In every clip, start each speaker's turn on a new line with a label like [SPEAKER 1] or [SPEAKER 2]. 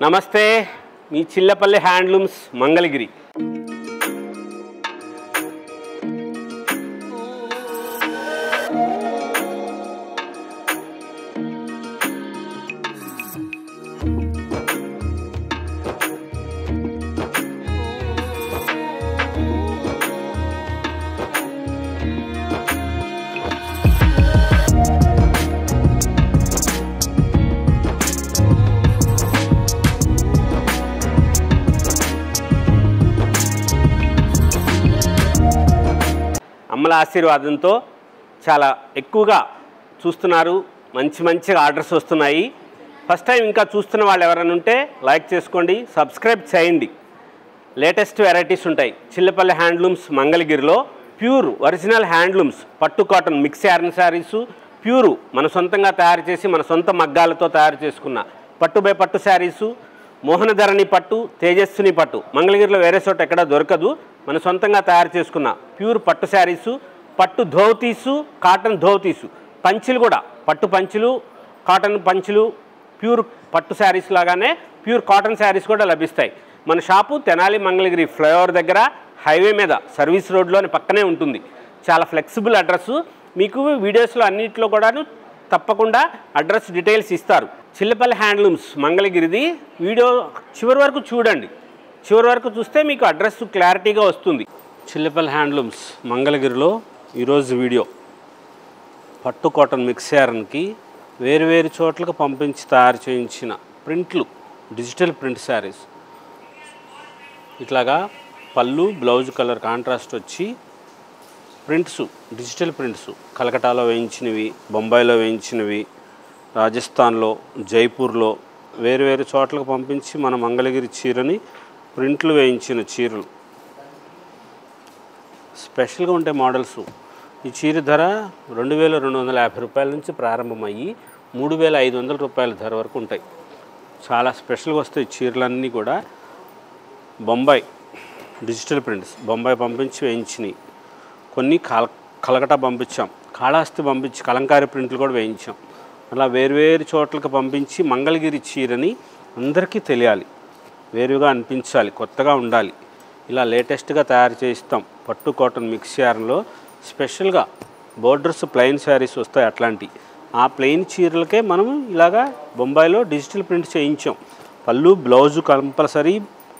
[SPEAKER 1] నమస్తే మీ చిల్లపల్లి హ్యాండ్లూమ్స్ మంగళగిరి. అమ్మల ఆశీర్వాదంతో చాలా ఎక్కువగా చూస్తున్నారు, మంచి ఆర్డర్స్ వస్తున్నాయి. ఫస్ట్ టైం ఇంకా చూస్తున్న వాళ్ళు ఎవరైనా ఉంటే లైక్ చేసుకోండి, సబ్స్క్రైబ్ చేయండి. లేటెస్ట్ వెరైటీస్ ఉంటాయి. చిల్లపల్లి హ్యాండ్లూమ్స్ మంగళగిరిలో ప్యూర్ ఒరిజినల్ హ్యాండ్లూమ్స్ పట్టు cotton mix yarn saris, pure మన సొంతంగా తయారు చేసి మన సొంత మగ్గాలతో తయారు చేసుకున్న పట్టు బై పట్టు శారీసు, మోహనధరణి పట్టు, తేజస్విని పట్టు మంగళగిరిలో వేరే చోట ఎక్కడ దొరకదు. మన సొంతంగా తయారు చేసుకున్న ప్యూర్ పట్టు శారీసు, పట్టు ధోతీసు, కాటన్ ధోతీసు, పంచులు కూడా పట్టు పంచులు, కాటన్ పంచులు, ప్యూర్ పట్టు శారీస్ లాగానే ప్యూర్ కాటన్ శారీస్ కూడా లభిస్తాయి. మన షాపు తెనాలి మంగళగిరి ఫ్లైఓవర్ దగ్గర హైవే మీద సర్వీస్ రోడ్లోని పక్కనే ఉంటుంది. చాలా ఫ్లెక్సిబుల్ అడ్రస్. మీకు వీడియోస్లో అన్నింటిలో కూడాను తప్పకుండా అడ్రస్ డీటెయిల్స్ ఇస్తారు. చిల్లపల్లి హ్యాండ్లూమ్స్ మంగళగిరిది వీడియో చివరి వరకు చూడండి. చివరి వరకు చూస్తే మీకు అడ్రస్ క్లారిటీగా వస్తుంది. చిల్లపల్లి హ్యాండ్లూమ్స్ మంగళగిరిలో ఈరోజు వీడియో పట్టు కాటన్ మిక్స్ యార్న్కి వేరు చోట్లకు పంపించి తయారు చేయించిన ప్రింట్లు, డిజిటల్ ప్రింట్ శారీస్. ఇట్లాగా పళ్ళు బ్లౌజ్ కలర్ కాంట్రాస్ట్ వచ్చి ప్రింట్స్, డిజిటల్ ప్రింట్స్ కలకటాలో వేయించినవి, బొంబాయిలో వేయించినవి, రాజస్థాన్లో, జైపూర్లో వేరు చోట్లకు పంపించి మన మంగళగిరి చీరని ప్రింట్లు వేయించిన చీరలు స్పెషల్గా ఉండే మోడల్స్. ఈ చీర ధర 2250 రూపాయల నుంచి ప్రారంభమయ్యి 3500 రూపాయల ధర వరకు ఉంటాయి. చాలా స్పెషల్గా వస్తాయి చీరలన్నీ కూడా. బొంబాయి డిజిటల్ ప్రింట్స్ బొంబాయి పంపించి వేయించినవి, కొన్ని కలకటా పంపించాం, కాళహస్తి పంపించి కలంకారీ ప్రింట్లు కూడా వేయించాం. అలా వేరు చోట్లకు పంపించి మంగళగిరి చీరని అందరికీ తెలియాలి, వేరుగా అనిపించాలి, కొత్తగా ఉండాలి. ఇలా లేటెస్ట్గా తయారు చేయిస్తాం. పట్టు కాటన్ మిక్స్ యార్న్లో స్పెషల్గా బోర్డర్స్ ప్లెయిన్ శారీస్ వస్తాయి. అట్లాంటి ఆ ప్లెయిన్ చీరలకే మనం ఇలాగా బొంబాయిలో డిజిటల్ ప్రింట్ చేయించాం. పళ్ళు బ్లౌజు కంపల్సరీ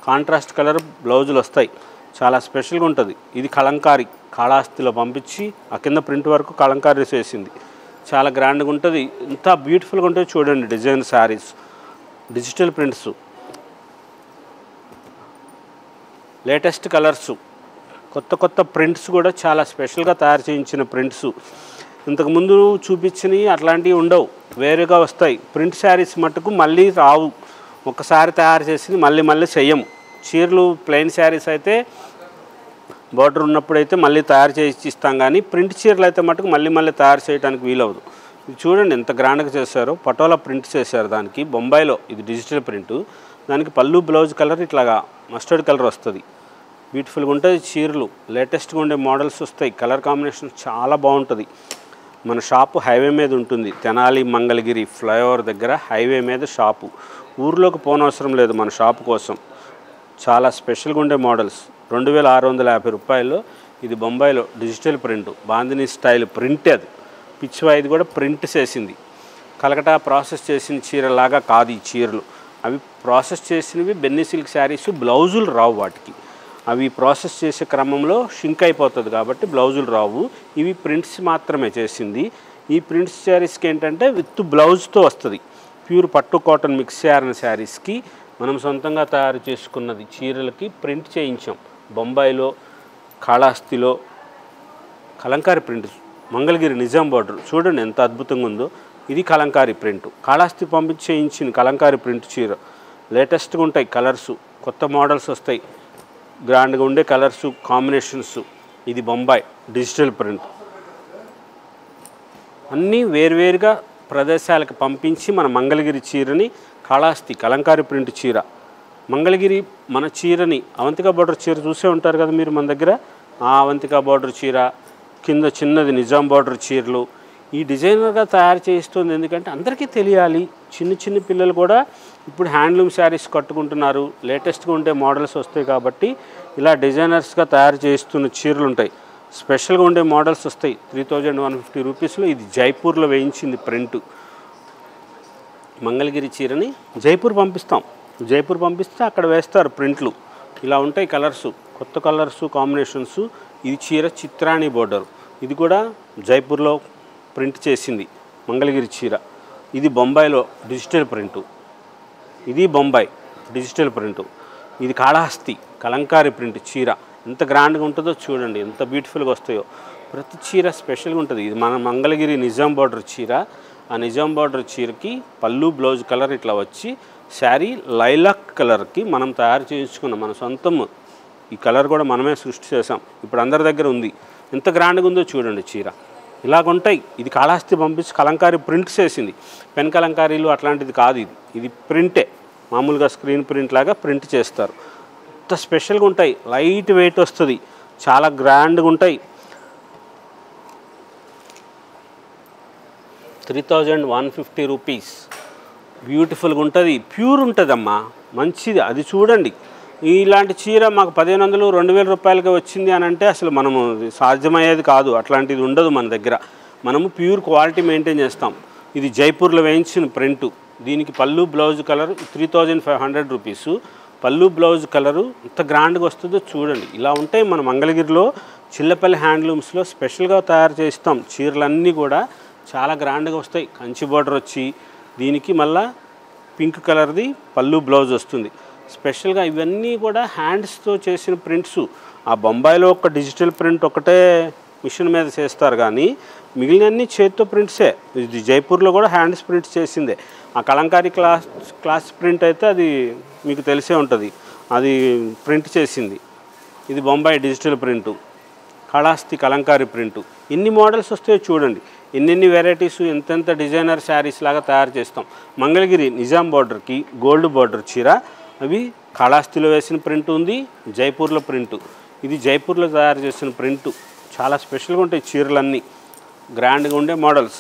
[SPEAKER 1] కాంట్రాస్ట్ కలర్ బ్లౌజులు వస్తాయి. చాలా స్పెషల్గా ఉంటుంది. ఇది కలంకారీ కాళహస్తిలో పంపించి ఆ కింద ప్రింట్ వరకు కలంకారీ చేసింది. చాలా గ్రాండ్గా ఉంటుంది. ఇంత బ్యూటిఫుల్గా ఉంటుంది చూడండి. Design saris, digital prints, latest colours, కొత్త ప్రింట్స్ కూడా చాలా స్పెషల్గా తయారు చేయించిన ప్రింట్స్. ఇంతకుముందు చూపించినవి అట్లాంటివి ఉండవు, వేరుగా వస్తాయి. ప్రింట్ శారీస్ మట్టుకు మళ్ళీ రావు. ఒకసారి తయారు చేసి మళ్ళీ చెయ్యము. చీరలు ప్లెయిన్ శారీస్ అయితే బార్డర్ ఉన్నప్పుడైతే మళ్ళీ తయారు చేసి ఇస్తాం, కానీ ప్రింట్ చీరలు అయితే మటుకు మళ్ళీ తయారు చేయడానికి వీలవదు. ఇది చూడండి ఎంత గ్రాండ్గా చేశారో. పటోలా ప్రింట్ చేశారు దానికి. బొంబాయిలో ఇది డిజిటల్ ప్రింటు. దానికి పళ్ళు బ్లౌజ్ కలర్ ఇట్లాగా మస్టర్డ్ కలర్ వస్తుంది. బ్యూటిఫుల్గా ఉంటుంది చీరలు. లేటెస్ట్గా ఉండే మోడల్స్ వస్తాయి. కలర్ కాంబినేషన్ చాలా బాగుంటుంది. మన షాపు హైవే మీద ఉంటుంది. తెనాలి మంగళగిరి ఫ్లైఓవర్ దగ్గర హైవే మీద షాపు. ఊర్లోకి పోనవసరం లేదు మన షాపు కోసం. చాలా స్పెషల్గా ఉండే మోడల్స్. 2650 రూపాయల్లో ఇది బొంబాయిలో digital print, bandhani style print. అది పిచ్చివాయిది కూడా ప్రింట్ చేసింది. కలకటా ప్రాసెస్ చేసిన చీరలాగా కాదు ఈ చీరలు. అవి ప్రాసెస్ చేసినవి బెన్నీ సిల్క్ శారీస్. బ్లౌజులు రావు వాటికి. అవి ప్రాసెస్ చేసే క్రమంలో షింక్ అయిపోతుంది కాబట్టి బ్లౌజులు రావు. ఇవి ప్రింట్స్ మాత్రమే చేసింది. ఈ ప్రింట్స్ శారీస్కి ఏంటంటే విత్ బ్లౌజ్తో వస్తుంది. ప్యూర్ పట్టు కాటన్ మిక్స్ యార్న్ శారీస్కి మనం సొంతంగా తయారు చేసుకున్నది చీరలకి ప్రింట్ చేయించాం. బొంబాయిలో, కాళహస్తిలో కలంకారీ ప్రింట్. మంగళగిరి నిజాం బార్డర్ చూడండి ఎంత అద్భుతంగా ఉందో. ఇది కలంకారీ ప్రింట్. కాళహస్తి పంపించి చేయించిన కలంకారీ ప్రింట్ చీర. లేటెస్ట్గా ఉంటాయి కలర్సు, కొత్త మోడల్స్ వస్తాయి. గ్రాండ్గా ఉండే కలర్సు కాంబినేషన్స్. ఇది బొంబాయి డిజిటల్ ప్రింట్. అన్నీ వేరుగా ప్రదేశాలకు పంపించి మన మంగళగిరి చీరని కాళహస్తి కలంకారీ ప్రింట్ చీర, మంగళగిరి మన చీరని అవంతిక బార్డర్ చీర చూసే ఉంటారు కదా మీరు మన దగ్గర. ఆ అవంతిక బార్డర్ చీర కింద చిన్నది నిజాం బార్డర్ చీరలు. ఈ డిజైనర్గా తయారు చేస్తుంది ఎందుకంటే అందరికీ తెలియాలి. చిన్న చిన్న పిల్లలు కూడా ఇప్పుడు హ్యాండ్లూమ్ శారీస్ కట్టుకుంటున్నారు, లేటెస్ట్గా ఉండే మోడల్స్ వస్తాయి కాబట్టి ఇలా డిజైనర్స్గా తయారు చేస్తున్న చీరలు ఉంటాయి. స్పెషల్గా ఉండే మోడల్స్ వస్తాయి. 3150 రూపీస్లో. ఇది జైపూర్లో వేయించింది ప్రింట్. మంగళగిరి చీరని జైపూర్ పంపిస్తాం. జైపూర్ పంపిస్తే అక్కడ వేస్తారు ప్రింట్లు. ఇలా ఉంటాయి కలర్సు, కొత్త కలర్సు కాంబినేషన్స్. ఇది చీర చిత్రాణి బోర్డర్. ఇది కూడా జైపూర్లో ప్రింట్ చేసింది మంగళగిరి చీర. ఇది బొంబాయిలో డిజిటల్ ప్రింటు. ఇది బొంబాయి డిజిటల్ ప్రింటు. ఇది కాళహస్తి కలంకారీ ప్రింట్ చీర. ఎంత గ్రాండ్గా ఉంటుందో చూడండి, ఎంత బ్యూటిఫుల్గా వస్తాయో. ప్రతి చీర స్పెషల్గా ఉంటుంది. ఇది మన మంగళగిరి నిజాం బార్డర్ చీర. ఆ నిజాం బార్డర్ చీరకి పళ్ళు బ్లౌజ్ కలర్ ఇట్లా వచ్చి శారీ లైలాక్ కలర్కి మనం తయారు చేయించుకున్నాం. మన సొంతం. ఈ కలర్ కూడా మనమే సృష్టి చేసాం. ఇప్పుడు అందరి దగ్గర ఉంది. ఎంత గ్రాండ్గా ఉందో చూడండి చీర. ఇలాగుంటాయి. ఇది కాళహస్తి పంపించి కలంకారీ ప్రింట్స్ వేసింది. పెన్ కలంకారీలు అట్లాంటిది కాదు. ఇది ప్రింటే, మామూలుగా స్క్రీన్ ప్రింట్ లాగా ప్రింట్ చేస్తారు. అంత స్పెషల్గా ఉంటాయి. లైట్ వెయిట్ వస్తుంది, చాలా గ్రాండ్గా ఉంటాయి. 3150 రూపీస్. బ్యూటిఫుల్గా ఉంటుంది, ప్యూర్ ఉంటుందమ్మా, మంచిది. అది చూడండి. ఇలాంటి చీర మాకు 1500 2000 రూపాయలకి వచ్చింది అని అంటే అసలు మనము సాధ్యమయ్యేది కాదు. అట్లాంటిది ఉండదు మన దగ్గర. మనము ప్యూర్ క్వాలిటీ మెయింటైన్ చేస్తాం. ఇది జైపూర్లో వేయించిన ప్రింటు. దీనికి పళ్ళు బ్లౌజ్ కలర్ 3500 రూపీసు. పళ్ళు బ్లౌజ్ కలరు ఎంత గ్రాండ్గా వస్తుందో చూడండి. ఇలా ఉంటాయి. మన మంగళగిరిలో చిల్లపల్లి హ్యాండ్లూమ్స్లో స్పెషల్గా తయారు చేస్తాం. చీరలన్నీ కూడా చాలా గ్రాండ్గా వస్తాయి. కంచి బోర్డర్ వచ్చి దీనికి మళ్ళా పింక్ కలర్ది పళ్ళు బ్లౌజ్ వస్తుంది. స్పెషల్గా ఇవన్నీ కూడా హ్యాండ్స్తో చేసిన ప్రింట్స్. ఆ బొంబాయిలో ఒక డిజిటల్ ప్రింట్ ఒకటే మిషన్ మీద చేస్తారు కానీ మిగిలినన్ని చేతితో ప్రింట్సే. ఇది జైపూర్లో కూడా హ్యాండ్స్ ప్రింట్స్ చేసిందే. ఆ కలంకారీ క్లాస్ ప్రింట్ అయితే అది మీకు తెలిసే ఉంటుంది, అది ప్రింట్ చేసింది. ఇది Bombay digital print, Kalahasti Kalamkari print. ఎన్ని మోడల్స్ వస్తాయో చూడండి, ఎన్నెన్ని వెరైటీస్, ఎంతెంత డిజైనర్ శారీస్ లాగా తయారు చేస్తాం. మంగళగిరి నిజాం బార్డర్కి గోల్డ్ బార్డర్ చీర. అవి కాళహస్తిలో వేసిన ప్రింట్ ఉంది, జైపూర్లో ప్రింటు. ఇది జైపూర్లో తయారు చేసిన ప్రింటు. చాలా స్పెషల్గా ఉంటాయి చీరలన్నీ, గ్రాండ్గా ఉండే మోడల్స్.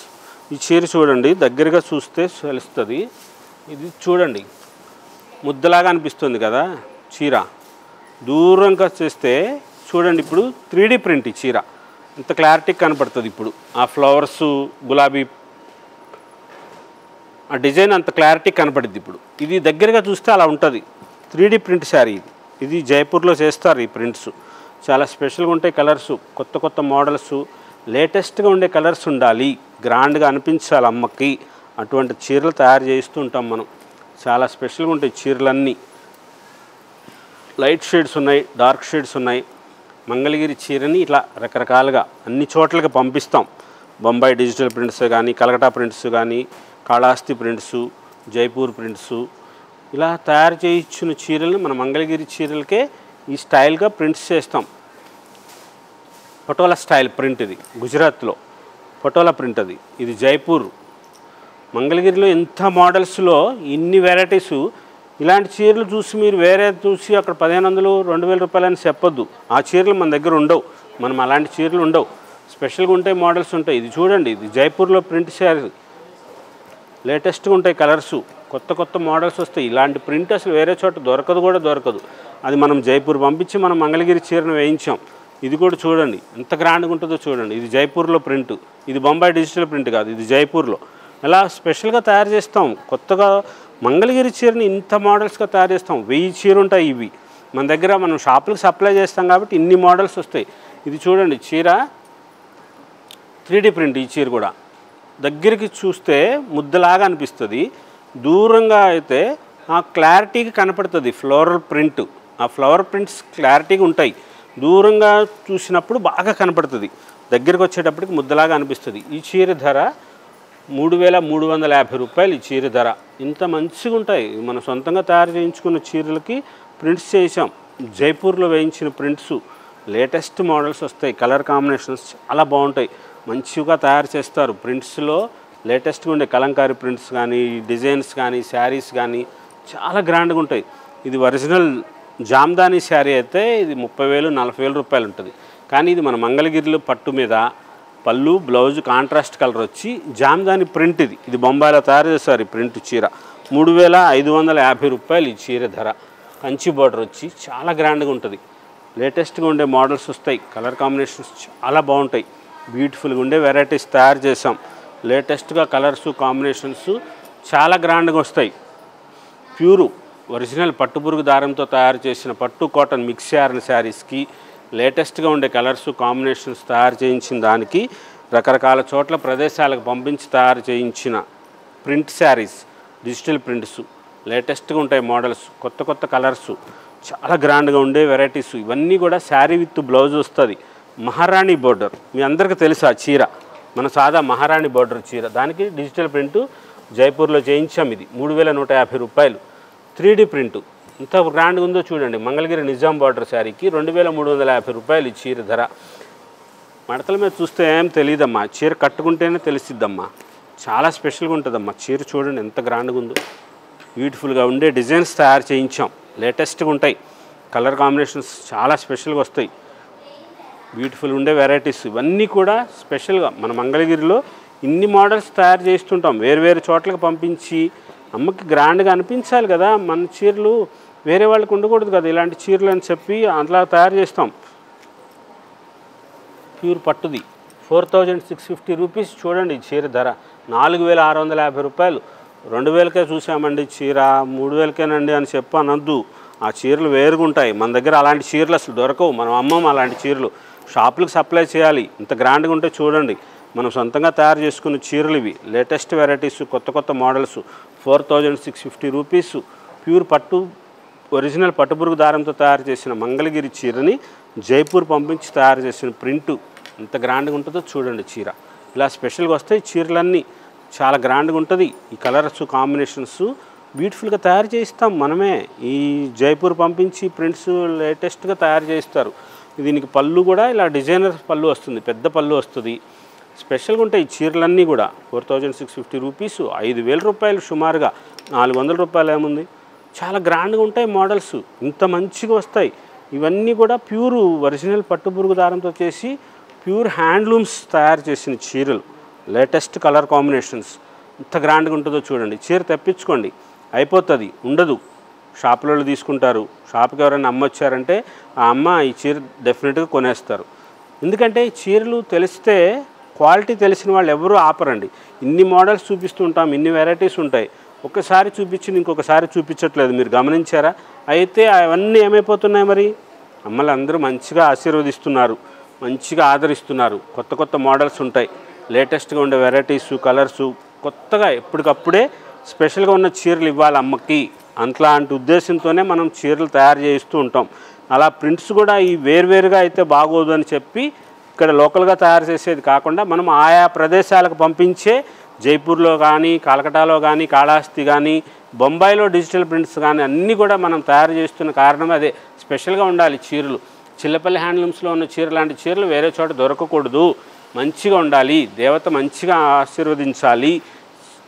[SPEAKER 1] ఈ చీర చూడండి, దగ్గరగా చూస్తే తెలుస్తుంది. ఇది చూడండి, ముద్దలాగా అనిపిస్తుంది కదా చీర. దూరంగా చేస్తే చూడండి, ఇప్పుడు 3D ప్రింట్. ఈ చీర ఎంత క్లారిటీ కనపడుతుంది. ఇప్పుడు ఆ ఫ్లవర్స్, గులాబీ ఆ డిజైన్ అంత క్లారిటీ కనపడుద్ది. ఇప్పుడు ఇది దగ్గరగా చూస్తే అలా ఉంటుంది. 3D ప్రింట్ శారీ ఇది. ఇది జైపూర్లో చేస్తారు ఈ ప్రింట్స్. చాలా స్పెషల్గా ఉంటాయి కలర్స్, కొత్త కొత్త మోడల్స్, లేటెస్ట్గా ఉండే కలర్స్ ఉండాలి, గ్రాండ్గా అనిపించాలి అమ్మకి. అటువంటి చీరలు తయారు చేస్తూ ఉంటాం మనం. చాలా స్పెషల్గా ఉంటాయి చీరలన్నీ. లైట్ షేడ్స్ ఉన్నాయి, డార్క్ షేడ్స్ ఉన్నాయి. మంగళగిరి చీరని ఇట్లా రకరకాలుగా అన్ని చోట్లకి పంపిస్తాం. బొంబాయి డిజిటల్ ప్రింట్స్ కానీ, కలకటా ప్రింట్స్ కానీ, కాళహస్తి ప్రింట్స్, జైపూర్ ప్రింట్స్, ఇలా తయారు చేయించిన చీరలను మన మంగళగిరి చీరలకే ఈ స్టైల్గా ప్రింట్స్ చేస్తాం. పటోలా స్టైల్ ప్రింట్ ఇది గుజరాత్లో, పటోలా ప్రింట్ అది. ఇది జైపూర్. మంగళగిరిలో ఎంత మోడల్స్లో ఇన్ని వెరైటీసు. ఇలాంటి చీరలు చూసి మీరు వేరే చూసి అక్కడ 1500 2000 రూపాయలని చెప్పొద్దు. ఆ చీరలు మన దగ్గర ఉండవు. మనం అలాంటి చీరలు ఉండవు. స్పెషల్గా ఉంటాయి, మోడల్స్ ఉంటాయి. ఇది చూడండి, ఇది జైపూర్లో ప్రింట్ శారీ. లేటెస్ట్గా ఉంటాయి కలర్సు, కొత్త కొత్త మోడల్స్ వస్తాయి. ఇలాంటి ప్రింట్ అసలు వేరే చోట దొరకదు, కూడా దొరకదు. అది మనం జైపూర్ పంపించి మనం మంగళగిరి చీరను వేయించాం. ఇది కూడా చూడండి ఎంత గ్రాండ్గా ఉంటుందో చూడండి. ఇది జైపూర్లో ప్రింట్. ఇది బొంబాయి డిజిటల్ ప్రింట్ కాదు, ఇది జైపూర్లో. ఇలా స్పెషల్గా తయారు చేస్తాం. కొత్తగా మంగళగిరి చీరని ఇంత మోడల్స్గా తయారు చేస్తాం. 1000 చీర ఉంటాయి ఇవి మన దగ్గర. మనం షాపులకు సప్లై చేస్తాం కాబట్టి ఇన్ని మోడల్స్ వస్తాయి. ఇది చూడండి చీర 3D ప్రింట్. ఈ చీర కూడా దగ్గరికి చూస్తే ముద్దలాగా అనిపిస్తుంది, దూరంగా అయితే ఆ క్లారిటీగా కనపడుతుంది ఫ్లోరల్ ప్రింట్. ఆ ఫ్లవర్ ప్రింట్స్ క్లారిటీగా ఉంటాయి, దూరంగా చూసినప్పుడు బాగా కనపడుతుంది, దగ్గరికి వచ్చేటప్పటికి ముద్దలాగా అనిపిస్తుంది. ఈ చీర ధర 3350 రూపాయలు. ఈ చీర ధర ఇంత మంచిగా ఉంటాయి. మన సొంతంగా తయారు చేయించుకున్న చీరలకి ప్రింట్స్ చేసాం. జైపూర్లో వేయించిన ప్రింట్స్, లేటెస్ట్ మోడల్స్ వస్తాయి. కలర్ కాంబినేషన్స్ చాలా బాగుంటాయి, మంచిగా తయారు చేస్తారు. ప్రింట్స్లో లేటెస్ట్గా ఉండే కలంకారీ ప్రింట్స్ కానీ, డిజైన్స్ కానీ, శారీస్ కానీ చాలా గ్రాండ్గా ఉంటాయి. ఇది ఒరిజినల్ జామ్దాని శారీ అయితే ఇది 30,000 40,000 రూపాయలు ఉంటుంది. కానీ ఇది మన మంగళగిరిలో పట్టు మీద పళ్ళు బ్లౌజ్ కాంట్రాస్ట్ కలర్ వచ్చి జామ్దాని ప్రింట్ ఇది బొంబాయిలో తయారు చేస్తారు ఈ ప్రింట్ చీర 3550 రూపాయలు ఈ చీర ధర కంచి బార్డర్ వచ్చి చాలా గ్రాండ్గా ఉంటుంది లేటెస్ట్గా ఉండే మోడల్స్ వస్తాయి కలర్ కాంబినేషన్స్ చాలా బాగుంటాయి బ్యూటిఫుల్గా ఉండే వెరైటీస్ తయారు చేసాం లేటెస్ట్గా కలర్స్ కాంబినేషన్స్ చాలా గ్రాండ్గా వస్తాయి ప్యూరు ఒరిజినల్ పట్టుపురుగు దారంతో తయారు చేసిన పట్టు కాటన్ మిక్స్ ఆరిన శారీస్కి లేటెస్ట్గా ఉండే కలర్స్ కాంబినేషన్స్ తయారు చేయించిన దానికి రకరకాల చోట్ల ప్రదేశాలకు పంపించి తయారు చేయించిన ప్రింట్ శారీస్ డిజిటల్ ప్రింట్స్ లేటెస్ట్గా ఉంటాయి మోడల్స్ కొత్త కొత్త కలర్స్ చాలా గ్రాండ్గా ఉండే వెరైటీస్ ఇవన్నీ కూడా శారీ విత్ బ్లౌజ్ వస్తుంది మహారాణి బోర్డర్ మీ అందరికీ తెలుసు ఆ చీర మన సాదా మహారాణి బోర్డర్ చీర దానికి డిజిటల్ ప్రింటు జైపూర్లో చేయించాం ఇది 3150 రూపాయలు 3D ప్రింటు ఎంత గ్రాండ్గా ఉందో చూడండి మంగళగిరి నిజాం బార్డర్ శారీకి 2350 రూపాయలు ఈ చీర ధర మడతల మీద చూస్తే ఏం తెలియదమ్మా చీర కట్టుకుంటేనే తెలిసిద్దమ్మా చాలా స్పెషల్గా ఉంటుందమ్మా చీర చూడండి ఎంత గ్రాండ్గా ఉందో బ్యూటిఫుల్గా ఉండే డిజైన్స్ తయారు చేయించాం లేటెస్ట్గా ఉంటాయి కలర్ కాంబినేషన్స్ చాలా స్పెషల్గా వస్తాయి బ్యూటిఫుల్ ఉండే వెరైటీస్ ఇవన్నీ కూడా స్పెషల్గా మన మంగళగిరిలో ఇన్ని మోడల్స్ తయారు చేస్తుంటాం వేరు చోట్లకు పంపించి అమ్మకి గ్రాండ్గా అనిపించాలి కదా మన చీరలు వేరే వాళ్ళకి ఉండకూడదు కదా ఇలాంటి చీరలు అని చెప్పి అట్లా తయారు చేస్తాం ప్యూర్ పట్టుది 4650 రూపీస్ చూడండి చీర ధర 4650 రూపాయలు 2000కే చూసామండి చీర 3000కేనండి అని చెప్పనద్దు ఆ చీరలు వేరుగా ఉంటాయి మన దగ్గర అలాంటి చీరలు అసలు దొరకవు మనం అమ్మం అలాంటి చీరలు షాపులకు సప్లై చేయాలి ఇంత గ్రాండ్గా ఉంటే చూడండి మనం సొంతంగా తయారు చేసుకున్న చీరలు ఇవి లేటెస్ట్ వెరైటీస్ కొత్త మోడల్స్ 4650 రూపీస్ ప్యూర్ పట్టు ఒరిజినల్ పట్టుపురుగు దారంతో తయారు చేసిన మంగళగిరి చీరని జైపూర్ పంపించి తయారు చేసిన ప్రింటు ఎంత గ్రాండ్గా ఉంటుందో చూడండి చీర ఇలా స్పెషల్గా వస్తాయి చీరలన్నీ చాలా గ్రాండ్గా ఉంటుంది ఈ కలర్స్ కాంబినేషన్స్ బ్యూటిఫుల్గా తయారు చేయిస్తాం మనమే ఈ జైపూర్ పంపించి ప్రింట్స్ లేటెస్ట్గా తయారు చేయిస్తారు దీనికి పళ్ళు కూడా ఇలా డిజైనర్ పళ్ళు వస్తుంది పెద్ద పళ్ళు వస్తుంది స్పెషల్గా ఉంటాయి ఈ చీరలన్నీ కూడా 4650 రూపీస్ 5000 రూపాయలు సుమారుగా 400 రూపాయలు ఏముంది చాలా గ్రాండ్గా ఉంటాయి మోడల్స్ ఇంత మంచిగా వస్తాయి ఇవన్నీ కూడా ప్యూర్ ఒరిజినల్ పట్టుపురుగు దారంతో చేసి ప్యూర్ హ్యాండ్లూమ్స్ తయారు చేసిన చీరలు లేటెస్ట్ కలర్ కాంబినేషన్స్ ఇంత గ్రాండ్గా ఉంటుందో చూడండి చీర తెప్పించుకోండి అయిపోతుంది ఉండదు షాపులలో తీసుకుంటారు షాప్కి ఎవరైనా అమ్మ వచ్చారంటే ఆ అమ్మ ఈ చీర డెఫినెట్గా కొనేస్తారు ఎందుకంటే చీరలు తెలిస్తే క్వాలిటీ తెలిసిన వాళ్ళు ఎవరూ ఆపరండి ఇన్ని మోడల్స్ చూపిస్తుంటాం ఇన్ని వెరైటీస్ ఉంటాయి ఒకసారి చూపించి ఇంకొకసారి చూపించట్లేదు మీరు గమనించారా అయితే అవన్నీ ఏమైపోతున్నాయి మరి అమ్మలు అందరూ మంచిగా ఆశీర్వదిస్తున్నారు మంచిగా ఆదరిస్తున్నారు కొత్త మోడల్స్ ఉంటాయి లేటెస్ట్గా ఉండే వెరైటీస్ కలర్స్ కొత్తగా ఎప్పటికప్పుడే స్పెషల్గా ఉన్న చీరలు ఇవ్వాలి అమ్మకి అట్లాంటి ఉద్దేశంతోనే మనం చీరలు తయారు చేస్తూ ఉంటాం అలా ప్రింట్స్ కూడా ఈ వేరువేరుగా అయితే బాగోదు అని చెప్పి ఇక్కడ లోకల్గా తయారు చేసేది కాకుండా మనం ఆయా ప్రదేశాలకు పంపించే జైపూర్లో కానీ కలకటాలో కానీ కాళహస్తి కానీ బొంబాయిలో డిజిటల్ ప్రింట్స్ కానీ అన్నీ కూడా మనం తయారు చేస్తున్న కారణం అదే స్పెషల్గా ఉండాలి చీరలు చిల్లపల్లి హ్యాండ్లూమ్స్లో ఉన్న చీర లాంటి చీరలు వేరే చోట దొరకకూడదు మంచిగా ఉండాలి దేవత మంచిగా ఆశీర్వదించాలి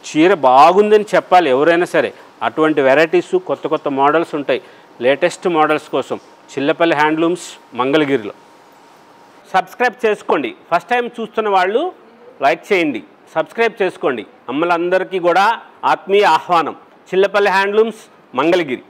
[SPEAKER 1] చీర బాగుందని చెప్పాలి ఎవరైనా సరే అటువంటి వెరైటీస్ కొత్త మోడల్స్ ఉంటాయి లేటెస్ట్ మోడల్స్ కోసం చిల్లపల్లి హ్యాండ్లూమ్స్ మంగళగిరిలో సబ్స్క్రైబ్ చేసుకోండి ఫస్ట్ టైం చూస్తున్న వాళ్ళు లైక్ చేయండి సబ్స్క్రైబ్ చేసుకోండి అమ్మలందరికీ కూడా ఆత్మీయ ఆహ్వానం చిల్లపల్లి హ్యాండ్లూమ్స్ మంగళగిరి